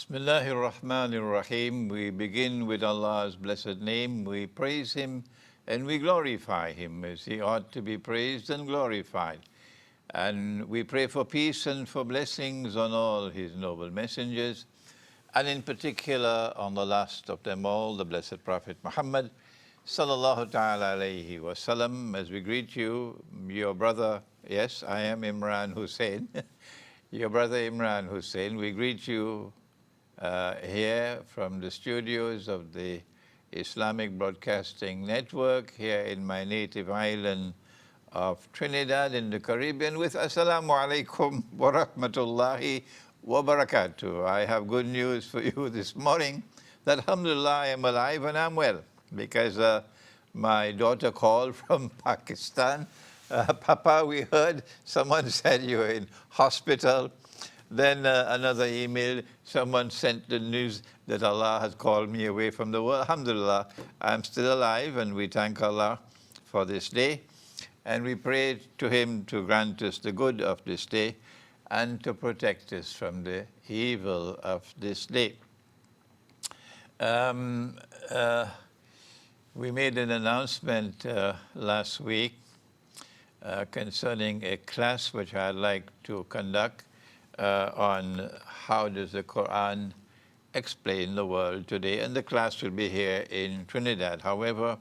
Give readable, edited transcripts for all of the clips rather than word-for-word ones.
Bismillahir Rahmanir Rahim. We begin with Allah's blessed name. We praise Him and we glorify Him as He ought to be praised and glorified. And we pray for peace and for blessings on all His noble messengers, and in particular on the last of them all, the blessed Prophet Muhammad sallallahu ta'ala alayhi wasallam. As we greet you, your brother, yes, I am Imran Hussein, your brother Imran Hussein. We greet you here from the studios of the Islamic Broadcasting Network here in my native island of Trinidad in the Caribbean with Assalamu alaikum wa rahmatullahi wa barakatuh. I have good news for you this morning that alhamdulillah I am alive and I'm well, because my daughter called from Pakistan. Papa, we heard someone said you were in hospital. Then another email, someone sent the news that Allah has called me away from the world. Alhamdulillah, I'm still alive, and we thank Allah for this day. And we pray to Him to grant us the good of this day and to protect us from the evil of this day. We made an announcement last week concerning a class which I'd like to conduct on how does the Quran explain the world today, and the class will be here in Trinidad. However,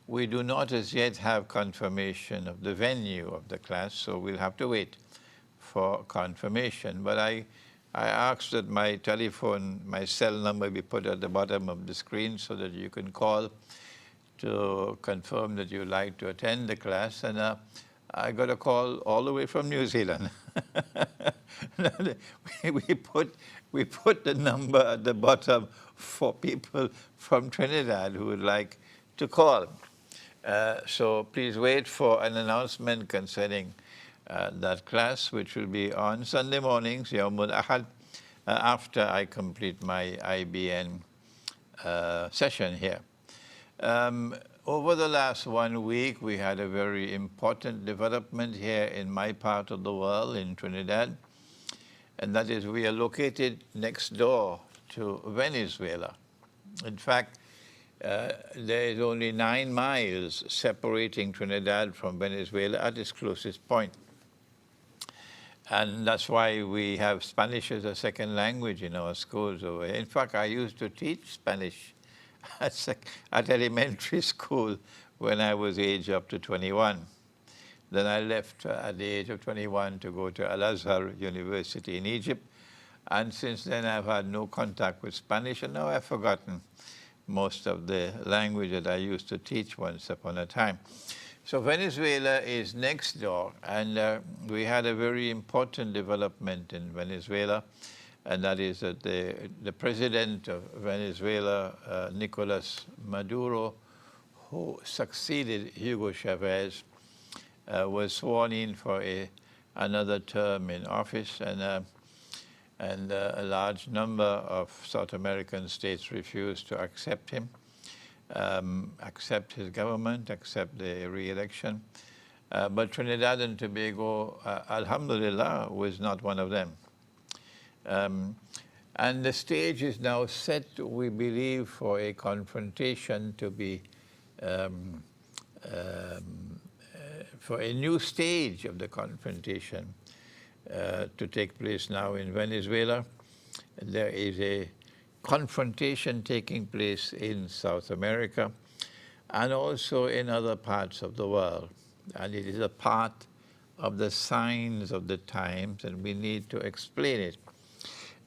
we do not as yet have confirmation of the venue of the class, so we'll have to wait for confirmation. But I asked that my telephone, my cell number be put at the bottom of the screen so that you can call to confirm that you'd like to attend the class. And I got a call all the way from New Zealand. we put the number at the bottom for people from Trinidad who would like to call. So please wait for an announcement concerning that class, which will be on Sunday mornings, Yawmul Ahad, after I complete my IBN session here. Over the last 1 week, we had a very important development here in my part of the world, in Trinidad, and that is we are located next door to Venezuela. In fact, there is only 9 miles separating Trinidad from Venezuela at its closest point. And that's why we have Spanish as a second language in our schools over here. In fact, I used to teach Spanish at elementary school when I was age up to 21. Then I left at the age of 21 to go to Al-Azhar University in Egypt. And since then, I've had no contact with Spanish, and now I've forgotten most of the language that I used to teach once upon a time. So Venezuela is next door, and we had a very important development in Venezuela, and that is that the president of Venezuela, Nicolas Maduro, who succeeded Hugo Chavez, was sworn in for another term in office, and a large number of South American states refused to accept him, accept his government, accept the re-election. But Trinidad and Tobago, alhamdulillah, was not one of them. And the stage is now set, we believe, for a confrontation to be, for a new stage of the confrontation to take place now in Venezuela. There is a confrontation taking place in South America and also in other parts of the world. And it is a part of the signs of the times, and we need to explain it.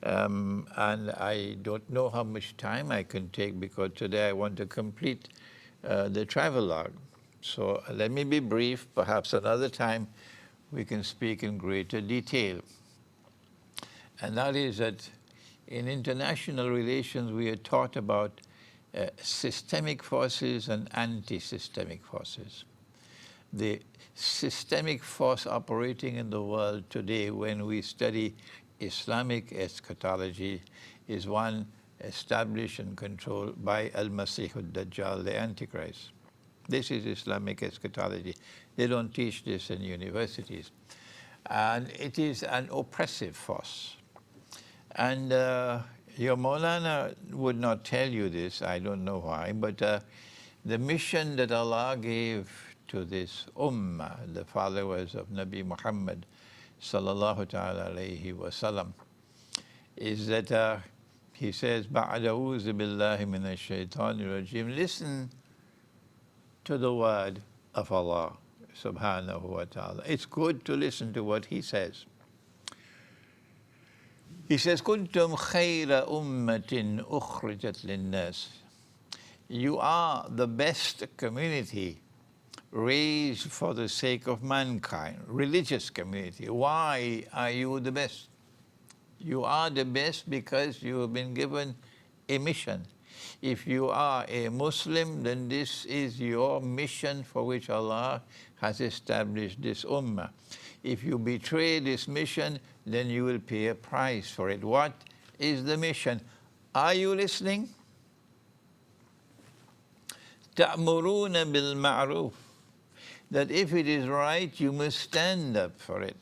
And I don't know how much time I can take, because today I want to complete the travelogue. So let me be brief. Perhaps another time we can speak in greater detail. And that is that in international relations, we are taught about systemic forces and anti-systemic forces. The systemic force operating in the world today, when we study Islamic eschatology, is one established and controlled by Al-Masih al-Dajjal, the Antichrist. This is Islamic eschatology. They don't teach this in universities. And it is an oppressive force. And Your Maulana would not tell you this, I don't know why, but the mission that Allah gave to this ummah, the followers of Nabi Muhammad sallallahu ta'ala alayhi wa sallam, is that he says, بَعْدَ أَعُوذُ بِاللَّهِ مِنَ الشَّيْطَانِ الرَّجِيمِ. Listen to the word of Allah subhanahu wa ta'ala. It's good to listen to what he says. He says, كُنْتُمْ خَيْرَ أُمَّةٍ أُخْرِجَتْ لِلنَّاسِ. You are the best community raised for the sake of mankind, religious community. Why are you the best? You are the best because you have been given a mission. If you are a Muslim, then this is your mission for which Allah has established this ummah. If you betray this mission, then you will pay a price for it. What is the mission? Are you listening? تَأْمُرُونَ بِالْمَعْرُوفِ. That if it is right, you must stand up for it.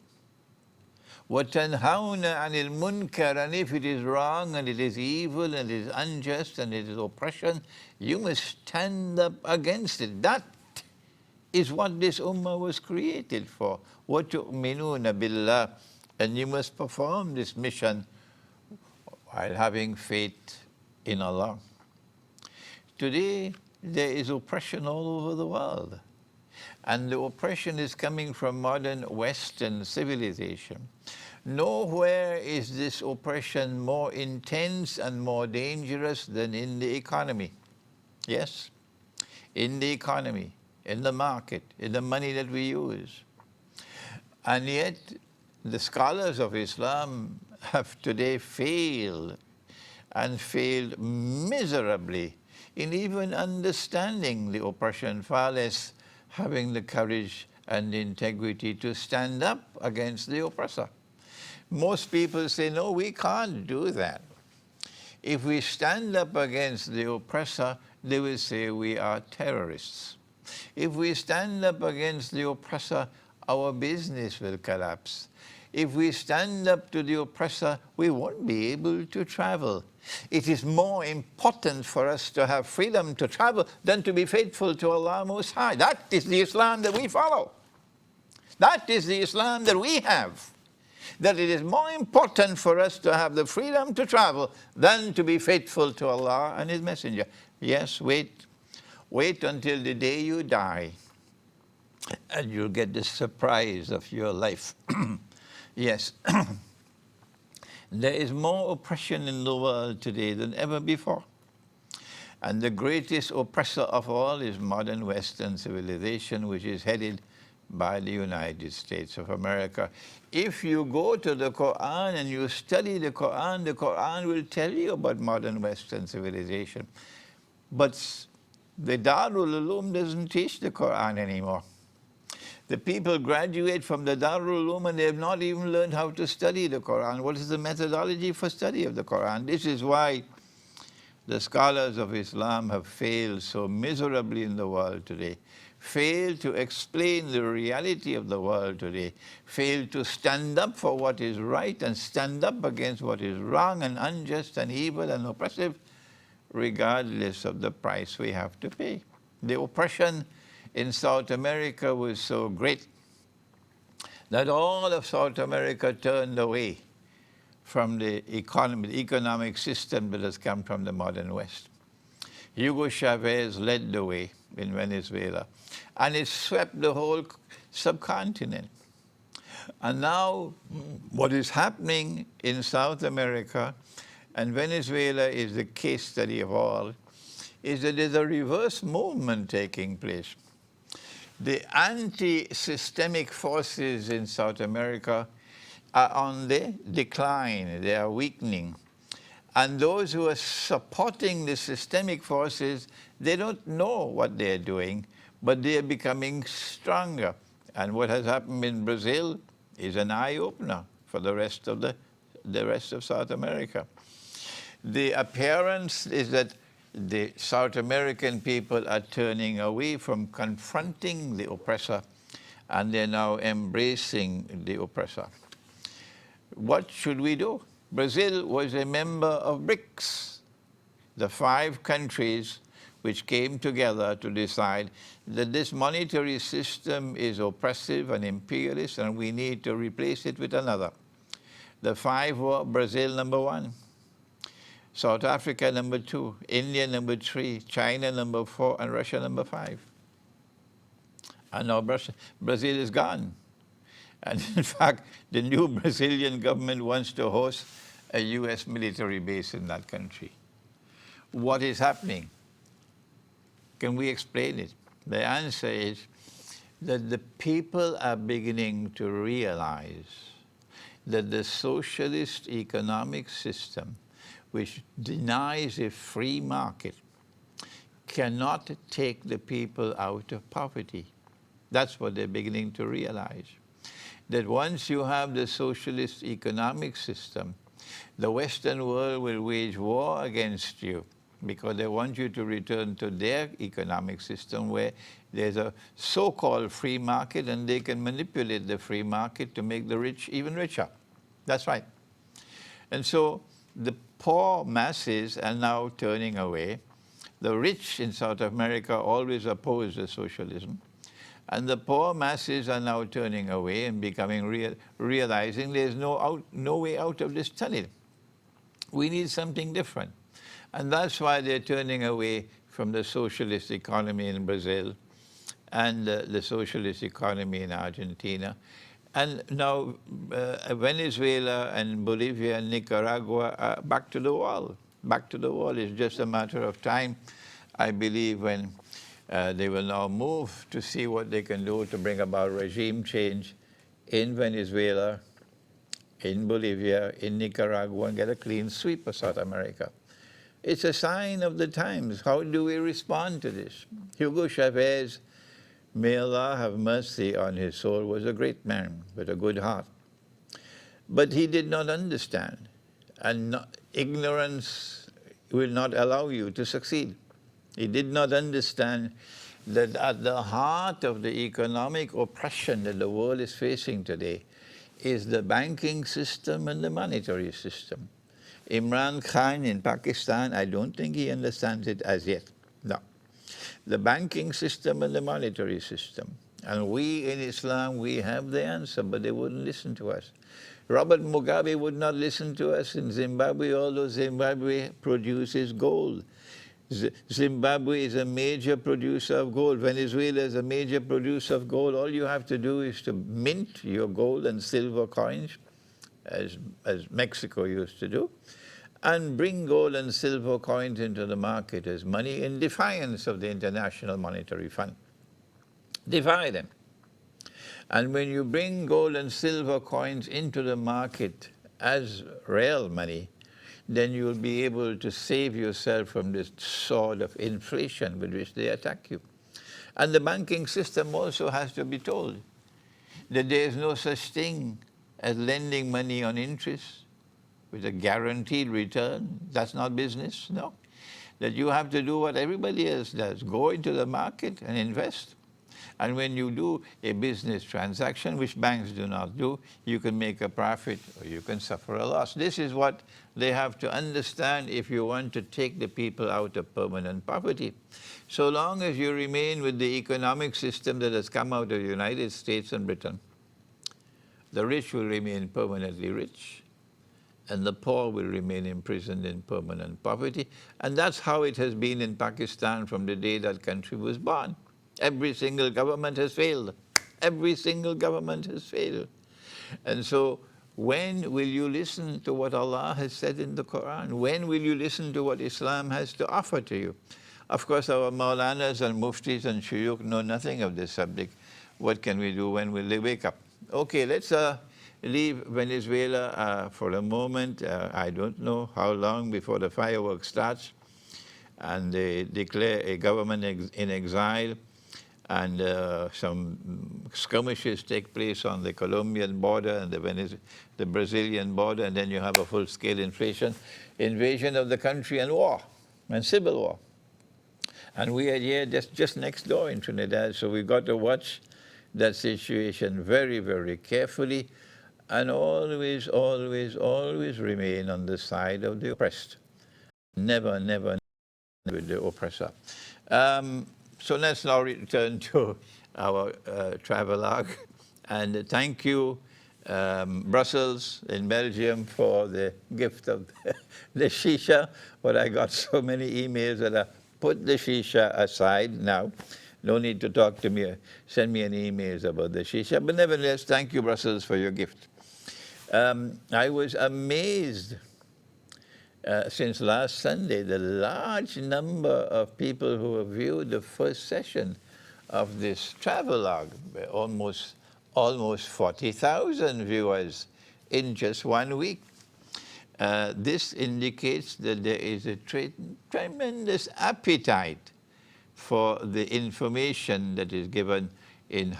وَتَنْهَوْنَ عَنِ الْمُنْكَرِ. And if it is wrong and it is evil and it is unjust and it is oppression, you must stand up against it. That is what this ummah was created for. وَتُؤْمِنُونَ بِاللَّهِ. And you must perform this mission while having faith in Allah. Today, there is oppression all over the world. And the oppression is coming from modern Western civilization. Nowhere is this oppression more intense and more dangerous than in the economy. Yes, in the economy, in the market, in the money that we use. And yet, the scholars of Islam have today failed, and failed miserably, in even understanding the oppression, far less having the courage and the integrity to stand up against the oppressor. Most people say, no, we can't do that. If we stand up against the oppressor, they will say we are terrorists. If we stand up against the oppressor, our business will collapse. If we stand up to the oppressor, we won't be able to travel. It is more important for us to have freedom to travel than to be faithful to Allah Most High. That is the Islam that we follow. That is the Islam that we have. That it is more important for us to have the freedom to travel than to be faithful to Allah and His Messenger. Yes, wait. Wait until the day you die, and you'll get the surprise of your life. Yes. There is more oppression in the world today than ever before. And the greatest oppressor of all is modern Western civilization, which is headed by the United States of America. If you go to the Quran and you study the Quran will tell you about modern Western civilization. But the Darul Uloom doesn't teach the Quran anymore. The people graduate from the Darul Uloom and they have not even learned how to study the Quran. What is the methodology for study of the Quran? This is why the scholars of Islam have failed so miserably in the world today, failed to explain the reality of the world today, failed to stand up for what is right and stand up against what is wrong and unjust and evil and oppressive, regardless of the price we have to pay. The oppression in South America was so great that all of South America turned away from the economic system that has come from the modern West. Hugo Chavez led the way in Venezuela, and it swept the whole subcontinent. And now what is happening in South America, and Venezuela is the case study of all, is that there's a reverse movement taking place. The anti-systemic forces in South America are on the decline, they are weakening. And those who are supporting the systemic forces, they don't know what they're doing, but they are becoming stronger. And what has happened in Brazil is an eye-opener for the rest of South America. The appearance is that the South American people are turning away from confronting the oppressor, and they're now embracing the oppressor. What should we do? Brazil was a member of BRICS, the 5 countries which came together to decide that this monetary system is oppressive and imperialist and we need to replace it with another. The 5 were Brazil number 1, South Africa number 2, India number 3, China number 4, and Russia number 5. And now Brazil is gone. And in fact, the new Brazilian government wants to host a US military base in that country. What is happening? Can we explain it? The answer is that the people are beginning to realize that the socialist economic system, which denies a free market, cannot take the people out of poverty. That's what they're beginning to realize. That once you have the socialist economic system, the Western world will wage war against you because they want you to return to their economic system where there's a so-called free market and they can manipulate the free market to make the rich even richer. That's right. And so the poor masses are now turning away. The rich in South America always opposed the socialism. And the poor masses are now turning away and becoming realizing there's no way out of this tunnel. We need something different. And that's why they're turning away from the socialist economy in Brazil and the socialist economy in Argentina. And now Venezuela and Bolivia and Nicaragua are back to the wall. Back to the wall. It's just a matter of time, I believe, when they will now move to see what they can do to bring about regime change in Venezuela, in Bolivia, in Nicaragua, and get a clean sweep of South America. It's a sign of the times. How do we respond to this? Hugo Chavez, may Allah have mercy on his soul, was a great man with a good heart. But he did not understand, and ignorance will not allow you to succeed. He did not understand that at the heart of the economic oppression that the world is facing today is the banking system and the monetary system. Imran Khan in Pakistan, I don't think he understands it as yet. No. The banking system and the monetary system. And we in Islam, we have the answer, but they wouldn't listen to us. Robert Mugabe would not listen to us in Zimbabwe, although Zimbabwe produces gold. Zimbabwe is a major producer of gold. Venezuela is a major producer of gold. All you have to do is to mint your gold and silver coins, as Mexico used to do, and bring gold and silver coins into the market as money in defiance of the International Monetary Fund. Defy them. And when you bring gold and silver coins into the market as real money, then you'll be able to save yourself from this sword of inflation with which they attack you. And the banking system also has to be told that there is no such thing as lending money on interest with a guaranteed return. That's not business, no. That you have to do what everybody else does, go into the market and invest. And when you do a business transaction, which banks do not do, you can make a profit or you can suffer a loss. This is what they have to understand if you want to take the people out of permanent poverty. So long as you remain with the economic system that has come out of the United States and Britain, the rich will remain permanently rich and the poor will remain imprisoned in permanent poverty. And that's how it has been in Pakistan from the day that country was born. Every single government has failed. Every single government has failed. And so when will you listen to what Allah has said in the Quran? When will you listen to what Islam has to offer to you? Of course, our Maulanas and Muftis and Shuyukh know nothing of this subject. What can we do? When will they wake up? Okay, let's leave Venezuela for a moment. I don't know how long before the fireworks starts. And they declare a government in exile. And some skirmishes take place on the Colombian border and the Brazilian border, and then you have a full-scale invasion of the country and war, and civil war. And we are here just next door in Trinidad, so we've got to watch that situation very, very carefully. and always, always, always remain on the side of the oppressed. Never, never with the oppressor. So let's now return to our travelogue. And thank you, Brussels in Belgium, for the gift of the shisha. But I got so many emails that I put the shisha aside now. No need to talk to me, send me any emails about the shisha. But nevertheless, thank you, Brussels, for your gift. I was amazed since last Sunday, the large number of people who have viewed the first session of this travelogue, almost 40,000 viewers in just 1 week. This indicates that there is a tremendous appetite for the information that is given in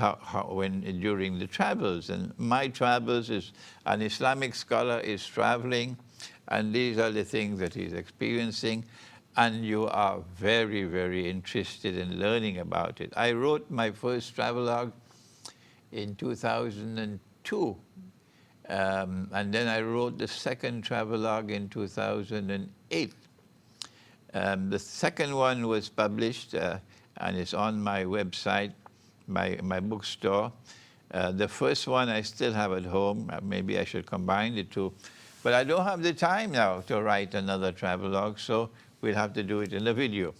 during the travels. And my travels is an Islamic scholar is traveling, and these are the things that he's experiencing, and you are very, very interested in learning about it. I wrote my first travelogue in 2002, and then I wrote the second travelogue in 2008. The second one was published, and it's on my website, my bookstore. The first one I still have at home. Maybe I should combine the two. But I don't have the time now to write another travelogue, so we'll have to do it in a video.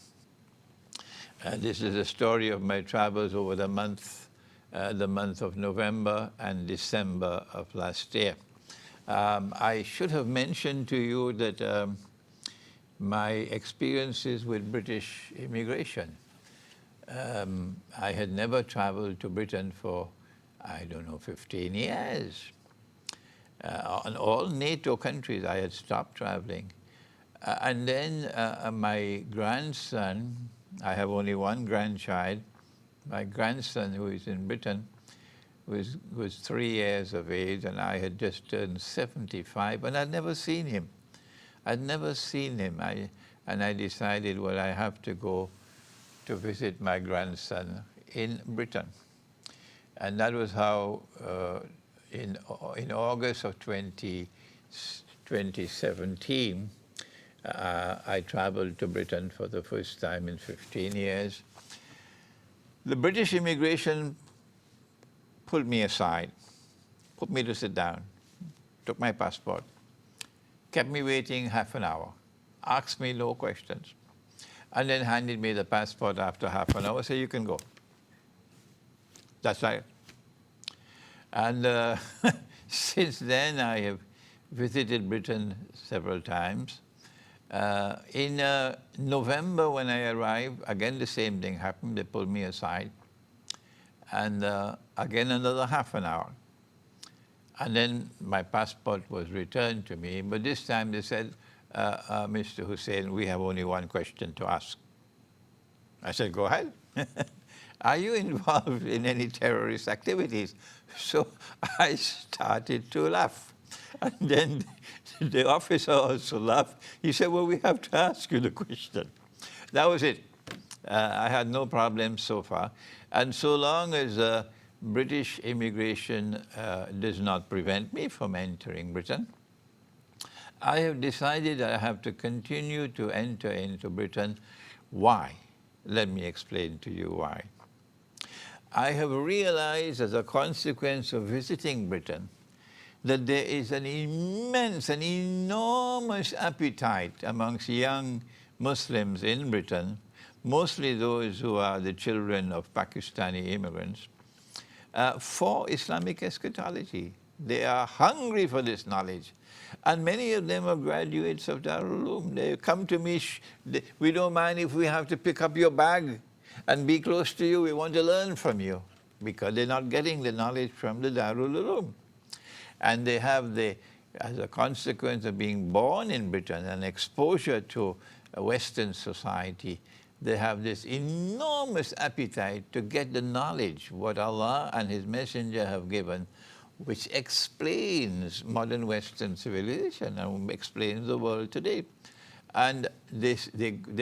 This is a story of my travels over the month of November and December of last year. I should have mentioned to you that my experiences with British immigration. I had never traveled to Britain for, I don't know, 15 years. On all NATO countries, I had stopped traveling. And then my grandson, I have only one grandchild, my grandson, who is in Britain, was 3 years of age, and I had just turned 75, and I'd never seen him. I'd never seen him. And I decided, well, I have to go to visit my grandson in Britain. And that was how, in August of 2017, I traveled to Britain for the first time in 15 years. The British immigration pulled me aside, put me to sit down, took my passport, kept me waiting half an hour, asked me no questions, and then handed me the passport after half an hour, said, you can go. That's right. And since then, I have visited Britain several times. In November, when I arrived, again the same thing happened. They pulled me aside. And again, another half an hour. And then my passport was returned to me. But this time they said, Mr. Hussein, we have only one question to ask. I said, go ahead. Are you involved in any terrorist activities? So I started to laugh. And then the officer also laughed. He said, well, we have to ask you the question. That was it. I had no problems so far. And so long as British immigration does not prevent me from entering Britain, I have decided I have to continue to enter into Britain. Why? Let me explain to you why. I have realized as a consequence of visiting Britain that there is an immense, an enormous appetite amongst young Muslims in Britain, mostly those who are the children of Pakistani immigrants, for Islamic eschatology. They are hungry for this knowledge. And many of them are graduates of Darul Uloom. They come to me, we don't mind if we have to pick up your bag and be close to you. We want to learn from you, because they're not getting the knowledge from the Darul Uloom. And they have as a consequence of being born in Britain and exposure to a Western society, they have this enormous appetite to get the knowledge, what Allah and His Messenger have given, which explains modern Western civilization and explains the world today. And they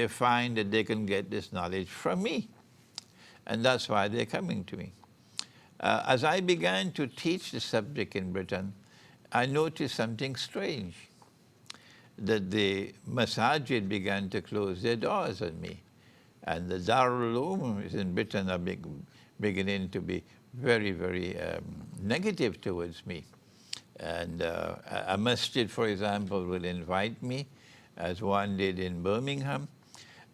find that they can get this knowledge from me. And that's why they're coming to me. As I began to teach the subject in Britain, I noticed something strange, that the masajid began to close their doors on me. And the Darul Uloom in Britain are beginning to be very, very negative towards me. And a masjid, for example, will invite me, as one did in Birmingham.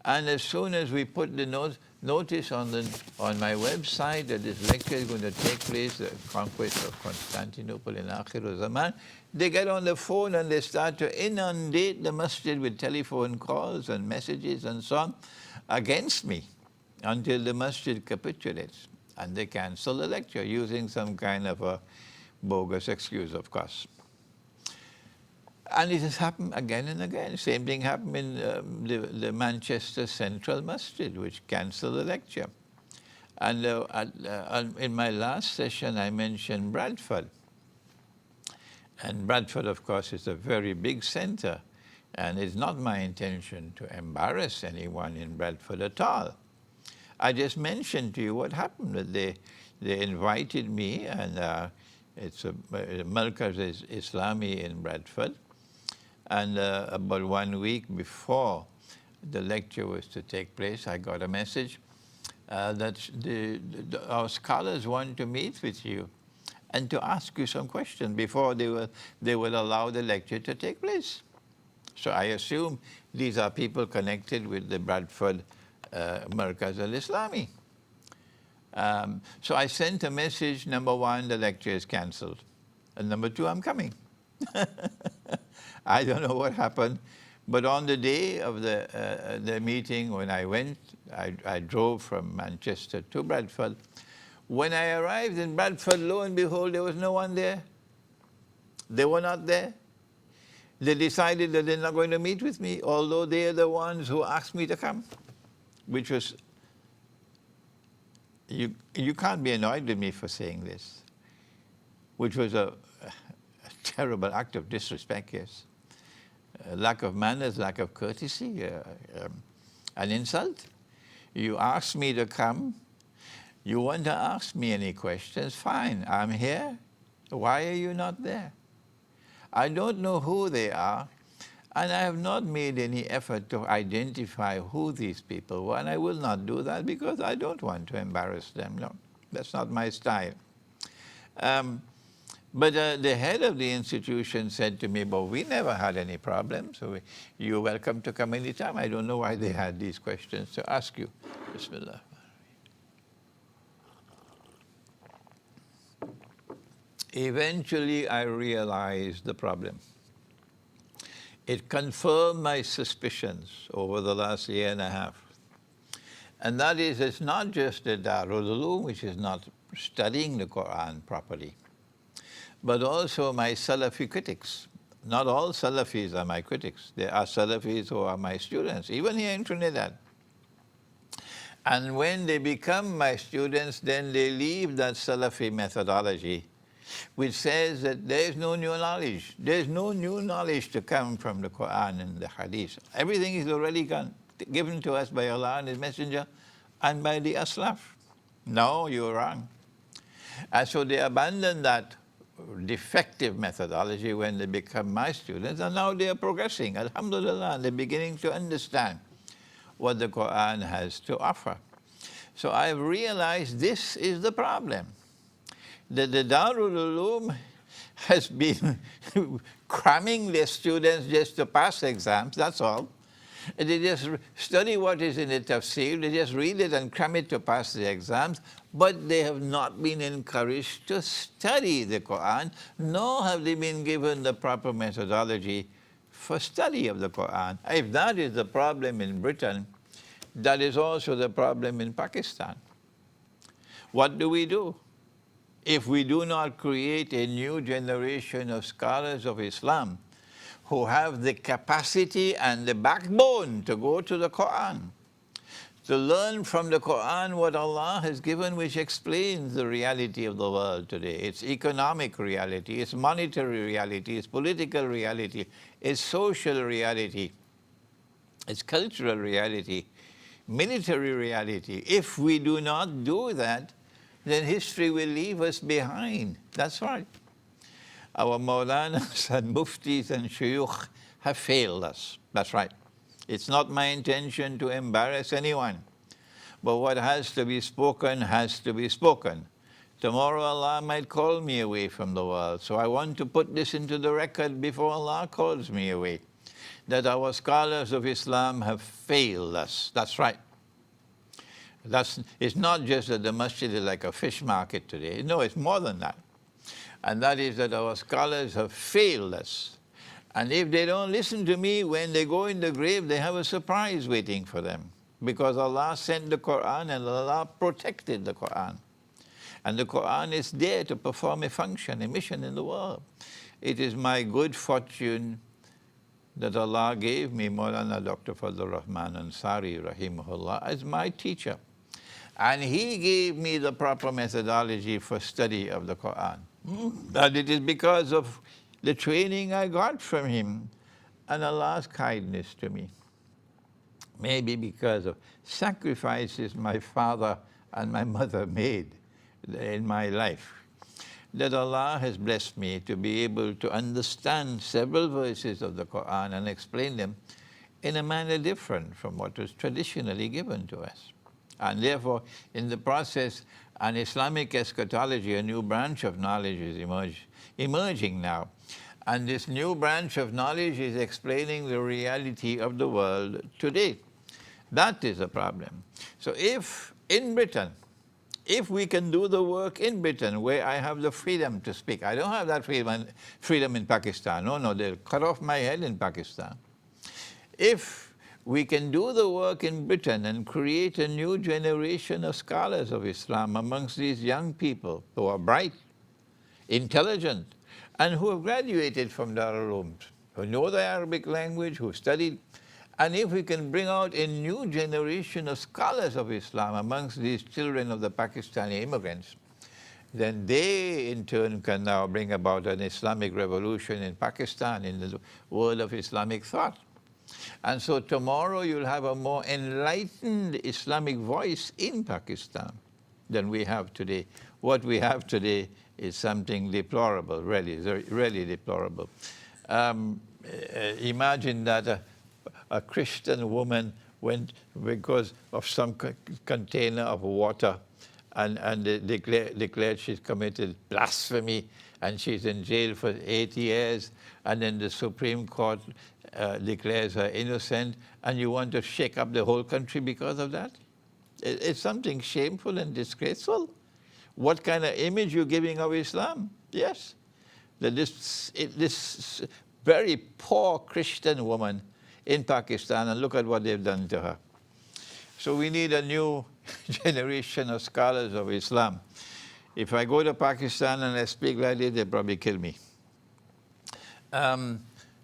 And as soon as we put the notice on my website that this lecture is going to take place, the conquest of Constantinople in Akhir Zaman, they get on the phone and they start to inundate the masjid with telephone calls and messages and so on against me until the masjid capitulates. And they cancel the lecture using some kind of a bogus excuse, of course. And it has happened again and again. Same thing happened in the Manchester Central Masjid, which cancelled the lecture. And in my last session, I mentioned Bradford. And Bradford, of course, is a very big center. And it's not my intention to embarrass anyone in Bradford at all. I just mentioned to you what happened. That they invited me, and it's a Markaz Islami in Bradford. And about 1 week before the lecture was to take place, I got a message that our scholars want to meet with you and to ask you some questions before they will allow the lecture to take place. So I assume these are people connected with the Bradford Markaz al-Islami. So I sent a message, number one, the lecture is cancelled. And number two, I'm coming. I don't know what happened, but on the day of the meeting, when I went, I drove from Manchester to Bradford. When I arrived in Bradford, lo and behold, there was no one there. They were not there. They decided that they're not going to meet with me, although they are the ones who asked me to come, which was, you can't be annoyed with me for saying this, which was a terrible act of disrespect, yes. Lack of manners, lack of courtesy, an insult. You asked me to come. You want to ask me any questions? Fine, I'm here. Why are you not there? I don't know who they are, and I have not made any effort to identify who these people were, and I will not do that because I don't want to embarrass them. No, that's not my style. But the head of the institution said to me, but we never had any problems, so you're welcome to come anytime. I don't know why they had these questions to ask you. Bismillah. Eventually, I realized the problem. It confirmed my suspicions over the last year and a half. And that is, it's not just the Darul Uloom, which is not studying the Quran properly, but also my Salafi critics. Not all Salafis are my critics. There are Salafis who are my students, even here in Trinidad. And when they become my students, then they leave that Salafi methodology, which says that there is no new knowledge. There is no new knowledge to come from the Quran and the Hadith. Everything is already given to us by Allah and His Messenger and by the Aslaf. No, you're wrong. And so they abandon that defective methodology when they become my students, and now they are progressing, alhamdulillah, they're beginning to understand what the Quran has to offer. So I've realized this is the problem, that the Darul Uloom has been cramming their students just to pass exams, that's all. They just study what is in the tafsir, they just read it and cram it to pass the exams, but they have not been encouraged to study the Quran, nor have they been given the proper methodology for study of the Quran. If that is the problem in Britain, that is also the problem in Pakistan. What do we do? If we do not create a new generation of scholars of Islam who have the capacity and the backbone to go to the Quran, to learn from the Quran what Allah has given, which explains the reality of the world today, its economic reality, its monetary reality, its political reality, its social reality, its cultural reality, military reality. If we do not do that, then history will leave us behind. That's right. our Maulanas and Muftis and Shuyukh have failed us. That's right. It's not my intention to embarrass anyone. But what has to be spoken has to be spoken. Tomorrow Allah might call me away from the world. So I want to put this into the record before Allah calls me away, that our scholars of Islam have failed us. That's right. It's not just that the masjid is like a fish market today. No, it's more than that. And that is that our scholars have failed us. And if they don't listen to me, when they go in the grave, they have a surprise waiting for them. Because Allah sent the Quran and Allah protected the Quran. And the Quran is there to perform a function, a mission in the world. It is my good fortune that Allah gave me Maulana Dr. Fazlur Rahman Ansari, rahimahullah, as my teacher. And he gave me the proper methodology for study of the Quran. And it is because of the training I got from him and Allah's kindness to me. Maybe because of sacrifices my father and my mother made in my life, that Allah has blessed me to be able to understand several verses of the Quran and explain them in a manner different from what was traditionally given to us. And therefore, in the process, an Islamic eschatology, a new branch of knowledge is emerging now. And this new branch of knowledge is explaining the reality of the world today. That is a problem. So if in Britain, if we can do the work in Britain where I have the freedom to speak, I don't have that freedom in Pakistan. No, they'll cut off my head in Pakistan. If we can do the work in Britain and create a new generation of scholars of Islam amongst these young people who are bright, intelligent, and who have graduated from Darul Uloom, who know the Arabic language, who studied, and if we can bring out a new generation of scholars of Islam amongst these children of the Pakistani immigrants, then they in turn can now bring about an Islamic revolution in Pakistan, in the world of Islamic thought. And so tomorrow you'll have a more enlightened Islamic voice in Pakistan than we have today. What we have today is something deplorable, really deplorable. Imagine that a Christian woman went because of some container of water and they declared she's committed blasphemy and she's in jail for 8 years, and then the Supreme Court declares her innocent, and you want to shake up the whole country because of that? It's something shameful and disgraceful. What kind of image you're giving of Islam? Yes. That this very poor Christian woman in Pakistan, and look at what they've done to her. So we need a new generation of scholars of Islam. If I go to Pakistan and I speak like this, they'll probably kill me.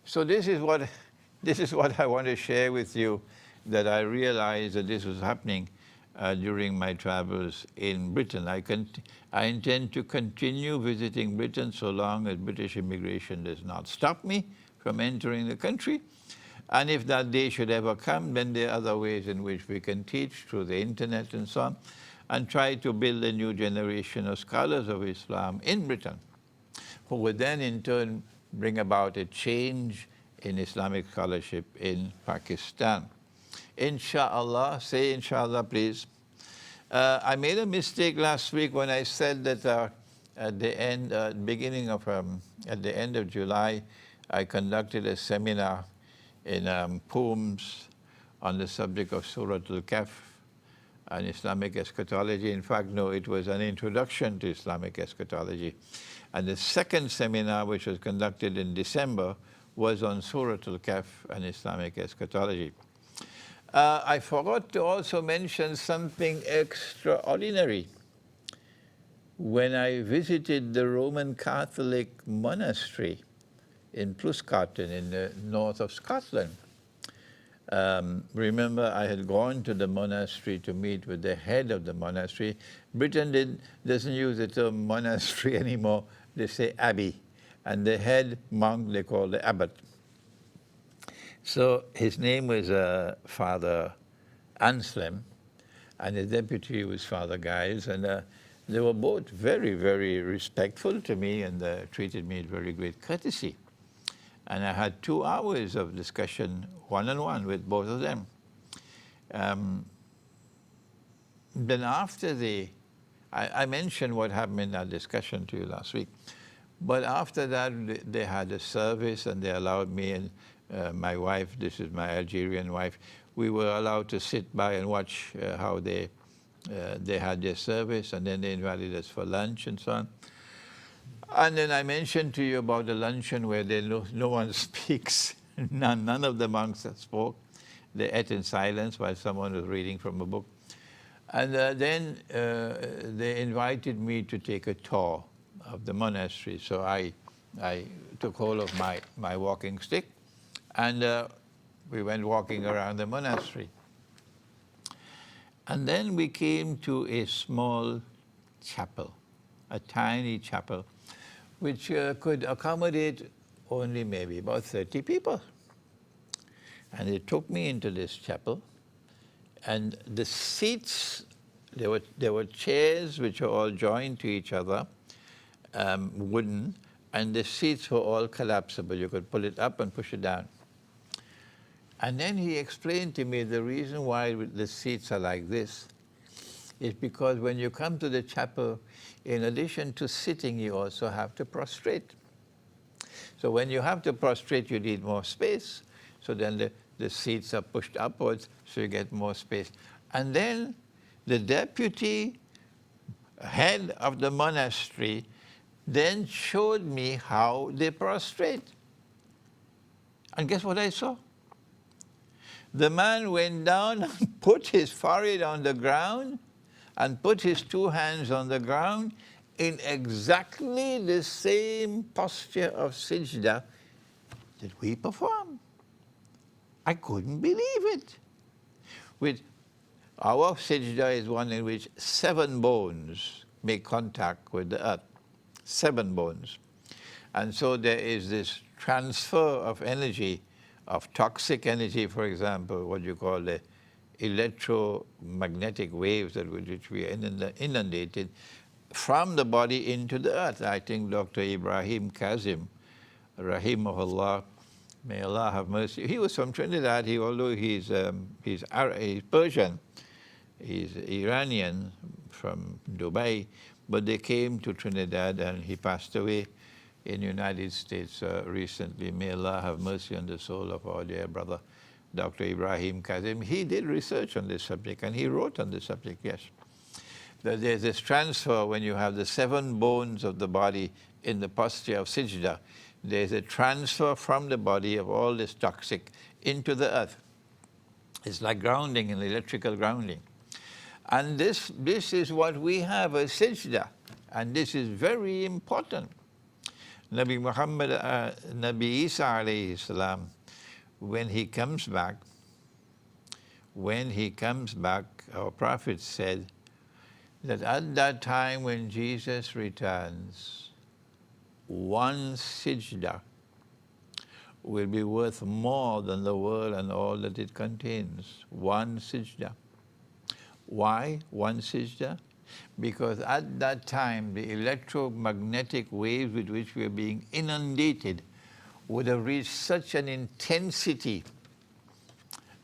So this is what I want to share with you, that I realized that this was happening during my travels in Britain. I intend to continue visiting Britain so long as British immigration does not stop me from entering the country. And if that day should ever come, then there are other ways in which we can teach through the internet and so on, and try to build a new generation of scholars of Islam in Britain, who would then in turn bring about a change in Islamic scholarship in Pakistan. Inshallah, say inshallah please. I made a mistake last week when I said that at the end of July, I conducted a seminar in Pooms on the subject of Surah Al-Kahf and Islamic eschatology. In fact, no, it was an introduction to Islamic eschatology. And the second seminar, which was conducted in December, was on Surah Al-Kahf and Islamic eschatology. I forgot to also mention something extraordinary. When I visited the Roman Catholic monastery in Pluscarton in the north of Scotland, remember I had gone to the monastery to meet with the head of the monastery. Britain doesn't use the term monastery anymore, they say abbey. And the head monk they call the abbot. So his name was Father Anselm, and his deputy was Father Giles, and They were both very, very respectful to me and treated me with very great courtesy. And I had 2 hours of discussion, one-on-one, with both of them. Then after I mentioned what happened in that discussion to you last week. But after that, they had a service, and they allowed me and my wife, this is my Algerian wife, we were allowed to sit by and watch how they had their service, and then they invited us for lunch and so on. And then I mentioned to you about the luncheon where no one speaks. None of the monks spoke. They ate in silence while someone was reading from a book. And then they invited me to take a tour of the monastery. So I took hold of my walking stick, and we went walking around the monastery. And then we came to a small chapel, a tiny chapel, which could accommodate only maybe about 30 people. And they took me into this chapel, and the seats, there were chairs which were all joined to each other, wooden, and the seats were all collapsible. You could pull it up and push it down. And then he explained to me the reason why the seats are like this is because when you come to the chapel, in addition to sitting, you also have to prostrate. So when you have to prostrate, you need more space. So then the seats are pushed upwards, so you get more space. And then the deputy head of the monastery then showed me how they prostrate. And guess what I saw? The man went down and put his forehead on the ground and put his 2 hands on the ground in exactly the same posture of sajda that we perform. I couldn't believe it. With our sajda is one in which 7 bones make contact with the earth. 7 bones. And so there is this transfer of energy, of toxic energy, for example, what you call the electromagnetic waves with which we are inundated, from the body into the earth. I think Dr. Ibrahim Kazim, rahimahullah, may Allah have mercy. He was from Trinidad. Although he's Persian, he's Iranian from Dubai, but they came to Trinidad, and he passed away in the United States recently. May Allah have mercy on the soul of our dear brother, Dr. Ibrahim Kazim. He did research on this subject, and he wrote on this subject, yes. That there's this transfer when you have the 7 bones of the body in the posture of sajda. There's a transfer from the body of all this toxic into the earth. It's like grounding, an electrical grounding. And this is what we have as sajda, and this is very important. Nabi Muhammad, Nabi Isa alayhi salam, when he comes back, our prophet said that at that time when Jesus returns, 1 sajda will be worth more than the world and all that it contains. 1 sajda. Why 1 sajda? Because at that time, the electromagnetic waves with which we are being inundated would have reached such an intensity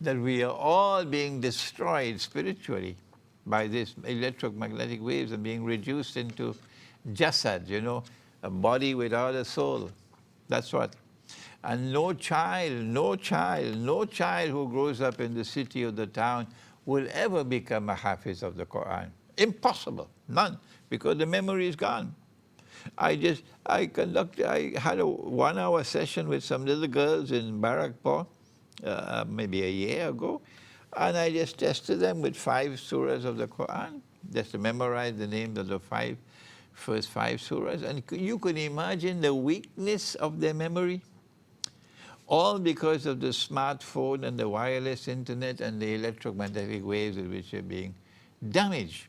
that we are all being destroyed spiritually by these electromagnetic waves and being reduced into jasad, a body without a soul. That's what. And no child who grows up in the city or the town will ever become a hafiz of the Quran. Impossible, none, because the memory is gone. I had a 1-hour session with some little girls in Barakpur, maybe a year ago, and I just tested them with 5 surahs of the Quran, just to memorize the names of the first 5 surahs, and you could imagine the weakness of their memory, all because of the smartphone and the wireless internet and the electromagnetic waves in which they're being damaged.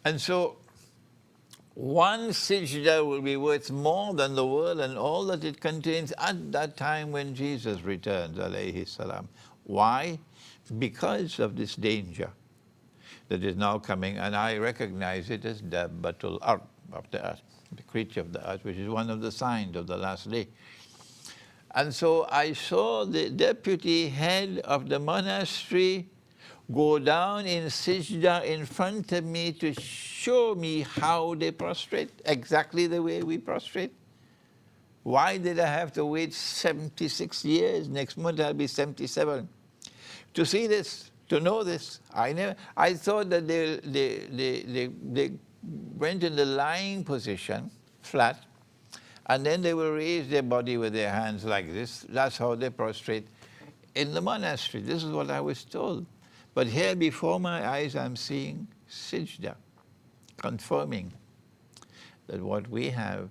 And so 1 sajda will be worth more than the world and all that it contains at that time when Jesus returns, alayhi salam. Why? Because of this danger. that is now coming, and I recognize it as Dabbatul Ard, of the earth, the creature of the earth, which is one of the signs of the last day. And so I saw the deputy head of the monastery go down in Sijda in front of me to show me how they prostrate, exactly the way we prostrate. Why did I have to wait 76 years? Next month I'll be 77. To see this, to know this. I thought that they went in the lying position, flat, and then they will raise their body with their hands like this. That's how they prostrate in the monastery. This is what I was told. But here before my eyes, I'm seeing Sijda, confirming that what we have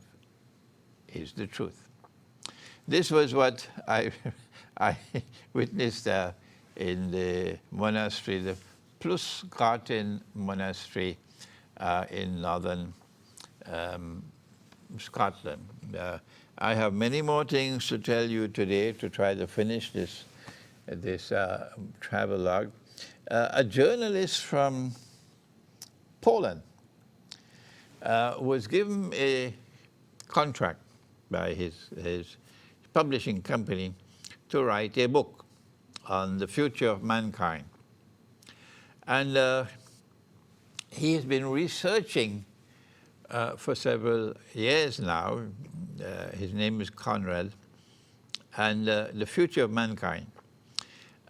is the truth. This was what I witnessed in the monastery, the Plusgarten monastery in northern Scotland. I have many more things to tell you today to try to finish this travelogue. A journalist from Poland was given a contract by his publishing company to write a book on the future of mankind. And he has been researching for several years now. His name is Conrad, and the future of mankind.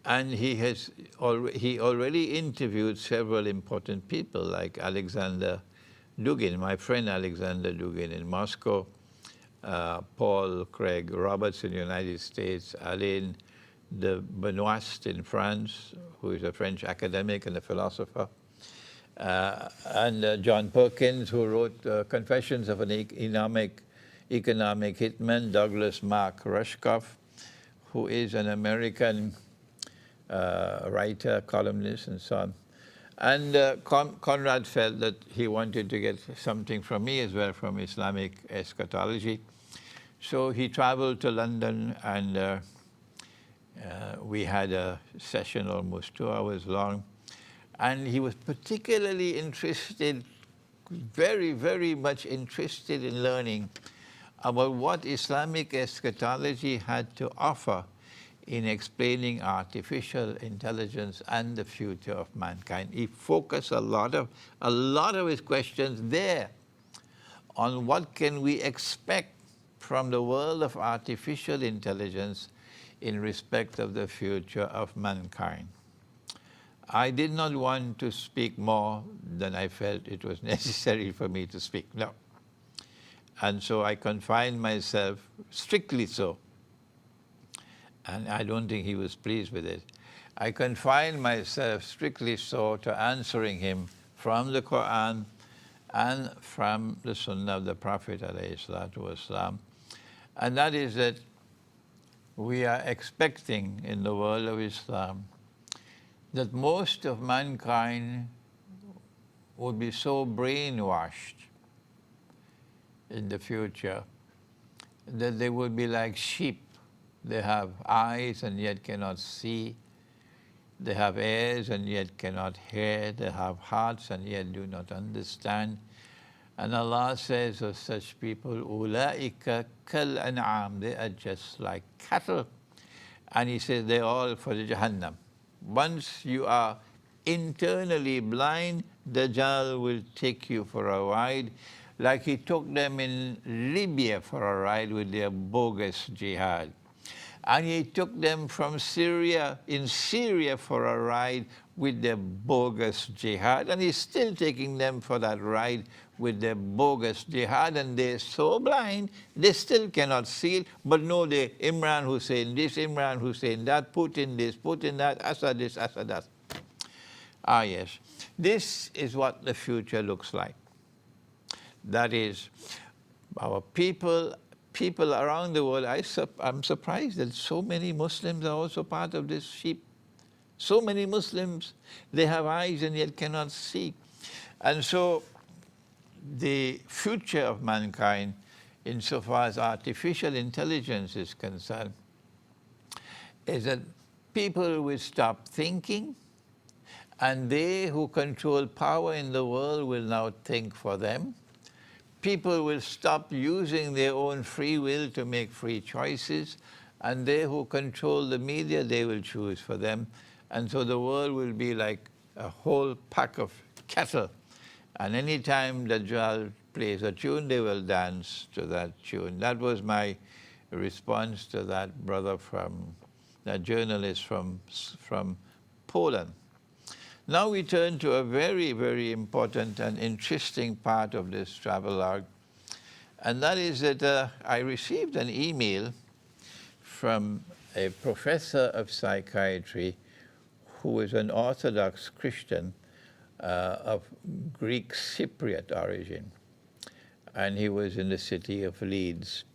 And he already interviewed several important people like Alexander Dugin, my friend Alexander Dugin in Moscow, Paul Craig Roberts in the United States, Alain de Benoist in France, who is a French academic and a philosopher, and John Perkins, who wrote Confessions of an Economic Hitman, Douglas Mark Rushkoff, who is an American writer, columnist, and so on. And Conrad felt that he wanted to get something from me as well, from Islamic eschatology. So he traveled to London, and we had a session almost 2 hours long. And he was particularly interested, very, very much interested in learning about what Islamic eschatology had to offer in explaining artificial intelligence and the future of mankind. He focused a lot of his questions there on what can we expect from the world of artificial intelligence in respect of the future of mankind. I did not want to speak more than I felt it was necessary for me to speak, no. And so I confined myself, strictly so, and I don't think he was pleased with it. I confined myself strictly so to answering him from the Quran and from the Sunnah of the Prophet ﷺ. And that is that we are expecting in the world of Islam that most of mankind would be so brainwashed in the future that they would be like sheep. They have eyes and yet cannot see. They have ears and yet cannot hear. They have hearts and yet do not understand. And Allah says of such people, "Ulaika kal an'am," they are just like cattle. And He says they're all for the Jahannam. Once you are internally blind, Dajjal will take you for a ride, like he took them in Libya for a ride with their bogus jihad. And he took them from Syria, in Syria for a ride with their bogus jihad. And he's still taking them for that ride with their bogus jihad. And they're so blind, they still cannot see it. But no, they Imran Hussein this, Imran Hussein that, Putin this, Putin that, Assad this, Assad that. Ah, yes. This is what the future looks like. That is, our people around the world, I'm surprised that so many Muslims are also part of this sheep. So many Muslims, they have eyes and yet cannot see. And so the future of mankind, insofar as artificial intelligence is concerned, is that people will stop thinking and they who control power in the world will now think for them. People will stop using their own free will to make free choices, and they who control the media, they will choose for them. And so the world will be like a whole pack of cattle. And any time Dajjal plays a tune, they will dance to that tune. That was my response to that brother that journalist from Poland. Now we turn to a very, very important and interesting part of this travelogue, and that is that I received an email from a professor of psychiatry who is an Orthodox Christian of Greek Cypriot origin, and he was in the city of Leeds.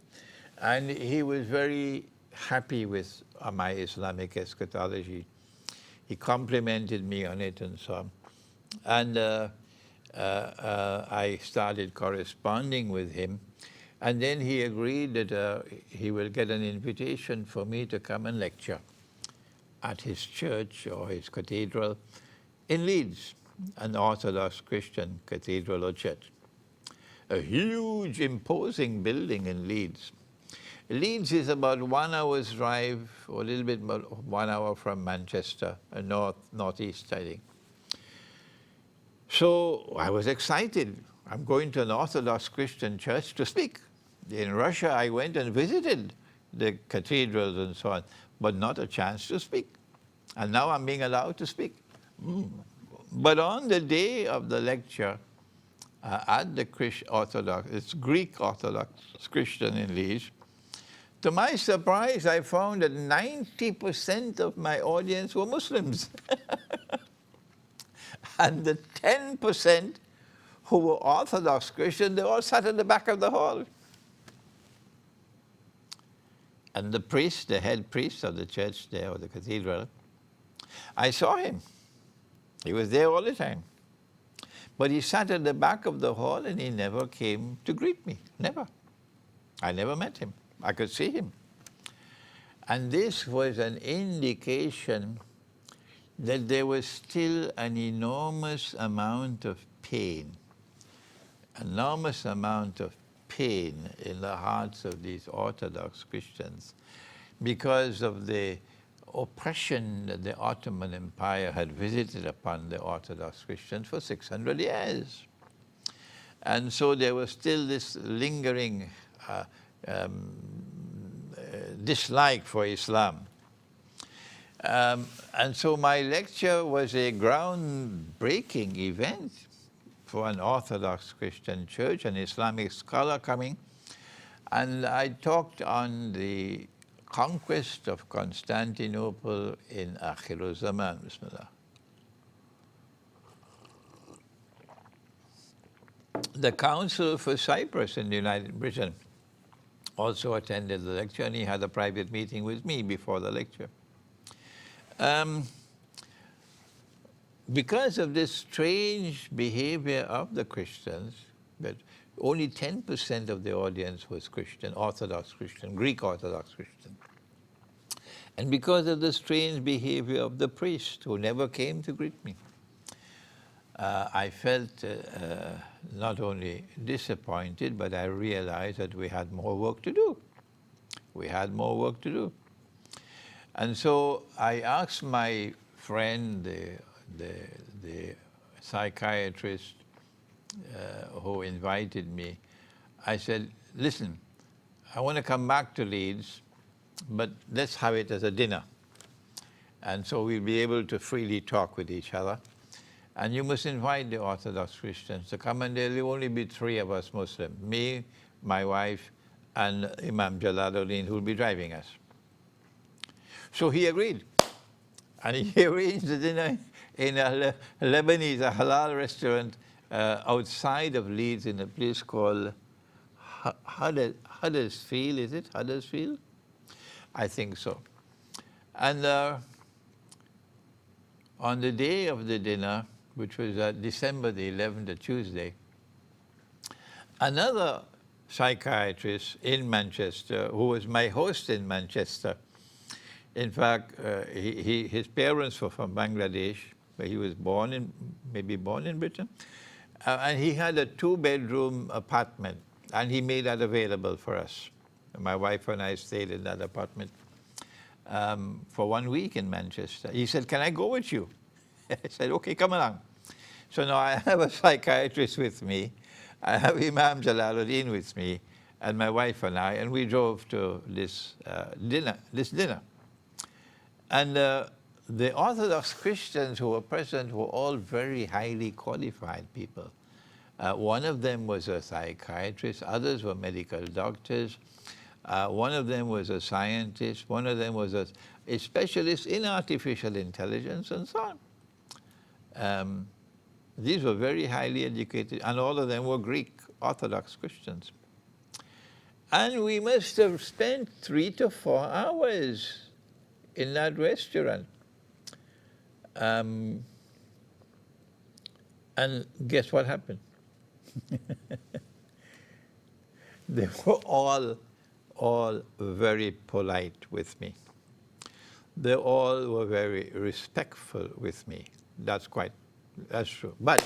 And he was very happy with my Islamic eschatology. He complimented me on it and so on. And I started corresponding with him. And then he agreed that he will get an invitation for me to come and lecture at his church or his cathedral in Leeds, an Orthodox Christian cathedral or church. A huge, imposing building in Leeds. Leeds is about 1 hour's drive, or a little bit more, 1 hour from Manchester, northeast, I think. So I was excited. I'm going to an Orthodox Christian church to speak. In Russia, I went and visited the cathedrals and so on, but not a chance to speak. And now I'm being allowed to speak. But on the day of the lecture, at the it's Greek Orthodox Christian in Leeds, to my surprise, I found that 90% of my audience were Muslims. And the 10% who were Orthodox Christian, they all sat at the back of the hall. And the priest, the head priest of the church there, or the cathedral, I saw him. He was there all the time. But he sat at the back of the hall and he never came to greet me, never. I never met him. I could see him. And this was an indication that there was still an enormous amount of pain, enormous amount of pain in the hearts of these Orthodox Christians because of the oppression that the Ottoman Empire had visited upon the Orthodox Christians for 600 years. And so there was still this lingering dislike for Islam. And so my lecture was a groundbreaking event for an Orthodox Christian church, an Islamic scholar coming. And I talked on the conquest of Constantinople in Akhir Zaman. Bismillah. The Council for Cyprus in the United Britain also attended the lecture, and he had a private meeting with me before the lecture. Because of this strange behavior of the Christians, that only 10% of the audience was Christian, Orthodox Christian, Greek Orthodox Christian. And because of the strange behavior of the priest who never came to greet me, I felt not only disappointed, but I realized that we had more work to do. We had more work to do. And so I asked my friend, the psychiatrist who invited me, I said, listen, I want to come back to Leeds, but let's have it as a dinner. And so we'll be able to freely talk with each other. And you must invite the Orthodox Christians to come, and there will only be 3 of us Muslims, me, my wife, and Imam Jalaluddin, who will be driving us. So he agreed. And he arranged the dinner in a Lebanese, a halal restaurant outside of Leeds in a place called Huddersfield, is it? Huddersfield? I think so. And on the day of the dinner, which was December the 11th, a Tuesday, another psychiatrist in Manchester, who was my host in Manchester, in fact, his parents were from Bangladesh, where he was born maybe born in Britain. And he had a 2-bedroom apartment, and he made that available for us. My wife and I stayed in that apartment for 1 week in Manchester. He said, "Can I go with you?" I said, "Okay, come along." So now I have a psychiatrist with me. I have Imam Jalaluddin with me, and my wife and I, and we drove to this dinner. And the Orthodox Christians who were present were all very highly qualified people. One of them was a psychiatrist, others were medical doctors, one of them was a scientist, one of them was a specialist in artificial intelligence, and so on. These were very highly educated, and all of them were Greek Orthodox Christians. And we must have spent 3 to 4 hours in that restaurant. And guess what happened? They were all very polite with me. They all were very respectful with me. That's true. But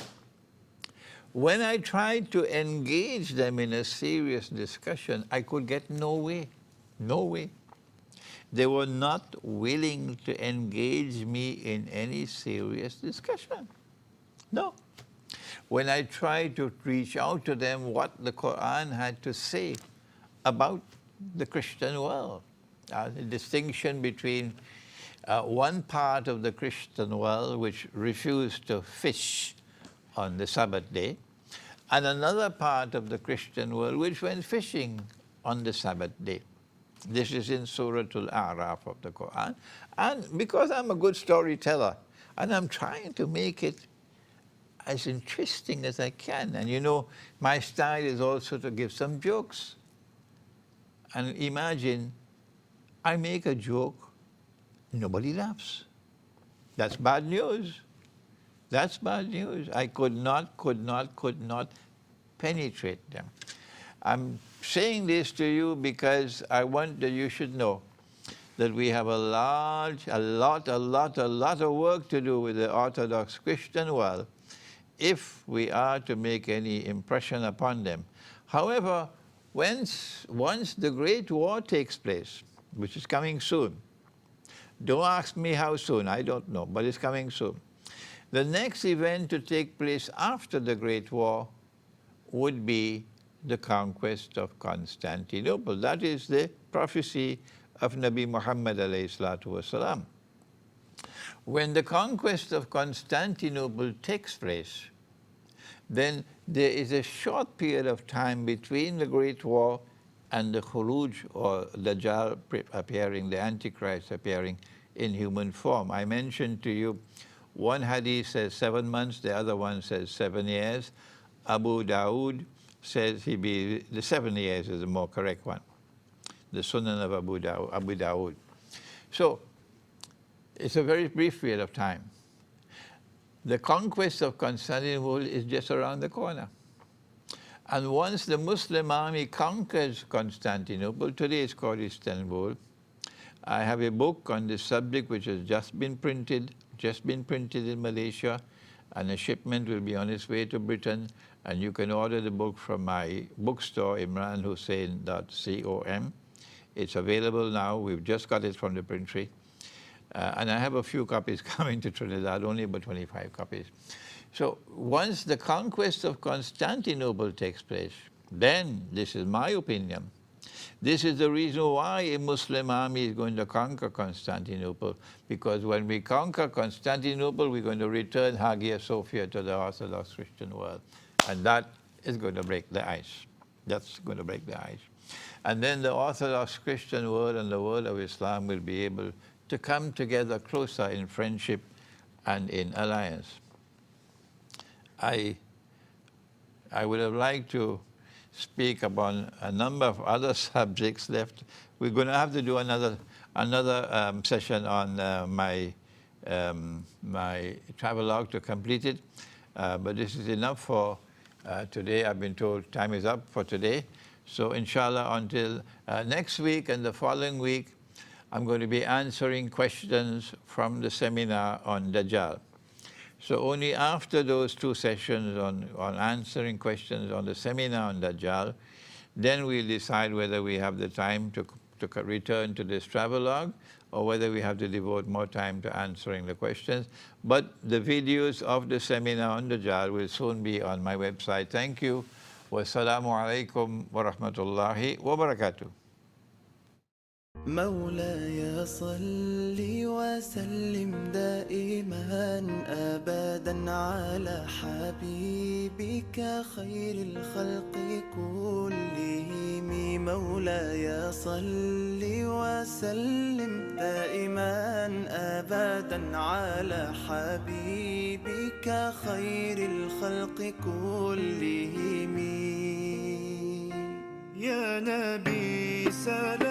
when I tried to engage them in a serious discussion, I could get no way. They were not willing to engage me in any serious discussion. No. When I tried to reach out to them what the Quran had to say about the Christian world, the distinction between one part of the Christian world which refused to fish on the Sabbath day, and another part of the Christian world which went fishing on the Sabbath day. This is in Surah Al-A'raf of the Quran. And because I'm a good storyteller, and I'm trying to make it as interesting as I can, and you know, my style is also to give some jokes. And imagine, I make a joke, nobody laughs. That's bad news. That's bad news. I could not penetrate them. I'm saying this to you because I want that you should know that we have a lot of work to do with the Orthodox Christian world if we are to make any impression upon them. However, once the Great War takes place, which is coming soon, don't ask me how soon, I don't know, but it's coming soon. The next event to take place after the Great War would be the conquest of Constantinople. That is the prophecy of Nabi Muhammad alayhi salatu wasalam. When the conquest of Constantinople takes place, then there is a short period of time between the Great War and the Khuruj, or Dajjal appearing, the Antichrist appearing in human form. I mentioned to you, one hadith says 7 months, the other one says 7 years. Abu Dawood says the 7 years is the more correct one. The Sunan of Abu Dawood. So, it's a very brief period of time. The conquest of Constantinople is just around the corner. And once the Muslim army conquers Constantinople, today it's called Istanbul. I have a book on this subject which has just been printed in Malaysia, and a shipment will be on its way to Britain, and you can order the book from my bookstore, imranhussain.com. It's available now. We've just got it from the printry. And I have a few copies coming to Trinidad, only about 25 copies. So once the conquest of Constantinople takes place, then, this is my opinion, this is the reason why a Muslim army is going to conquer Constantinople, because when we conquer Constantinople, we're going to return Hagia Sophia to the Orthodox Christian world. And that is going to break the ice. That's going to break the ice. And then the Orthodox Christian world and the world of Islam will be able to come together closer in friendship and in alliance. I would have liked to speak upon a number of other subjects left. We're going to have to do another session on my travelogue to complete it. But this is enough for today. I've been told time is up for today. So inshallah, until next week and the following week, I'm going to be answering questions from the seminar on Dajjal. So only after those 2 sessions on answering questions on the seminar on Dajjal, then we'll decide whether we have the time to return to this travelogue or whether we have to devote more time to answering the questions. But the videos of the seminar on Dajjal will soon be on my website. Thank you. Wassalamu alaikum wa rahmatullahi wa barakatuh. مولاي صل وسلم دائما أبدا على حبيبك خير الخلق كلهم. مولاي صل وسلم دائما أبدا على حبيبك خير الخلق كلهم. يا نبي سلام